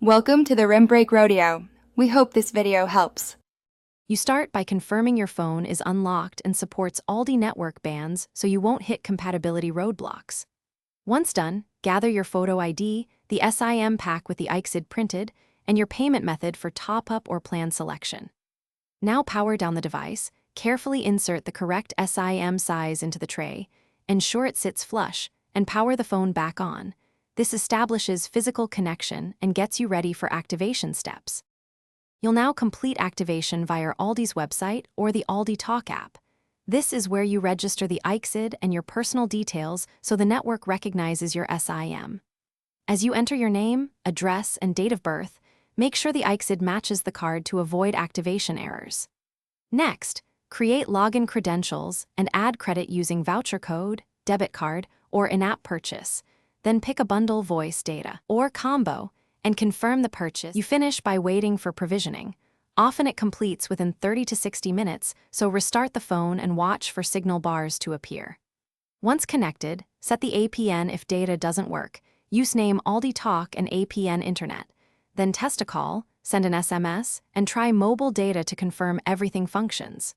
Welcome to the Rim Break Rodeo. We hope this video helps. You start by confirming your phone is unlocked and supports Aldi network bands so you won't hit compatibility roadblocks. Once done, gather your photo ID, the SIM pack with the extricate printed, and your payment method for top-up or plan selection. Now power down the device, carefully insert the correct SIM size into the tray, ensure it sits flush, and power the phone back on. This establishes physical connection and gets you ready for activation steps. You'll now complete activation via Aldi's website or the Aldi Talk app. This is where you register the extricate and your personal details so the network recognizes your SIM. As you enter your name, address, and date of birth, make sure the extricate matches the card to avoid activation errors. Next, create login credentials and add credit using voucher code, debit card, or in-app purchase. Then pick a bundle voice data or combo and confirm the purchase. You finish by waiting for provisioning. Often it completes within 30 to 60 minutes, so restart the phone and watch for signal bars to appear. Once connected, set the APN if data doesn't work. Use name Aldi Talk and APN Internet. Then test a call, send an SMS, and try mobile data to confirm everything functions.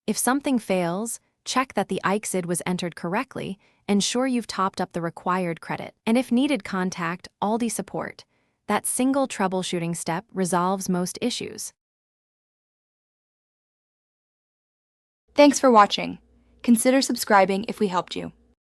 If something fails, check that the extricate was entered correctly, ensure you've topped up the required credit, and if needed, contact Aldi support. That single troubleshooting step resolves most issues. Thanks for watching. Consider subscribing if we helped you.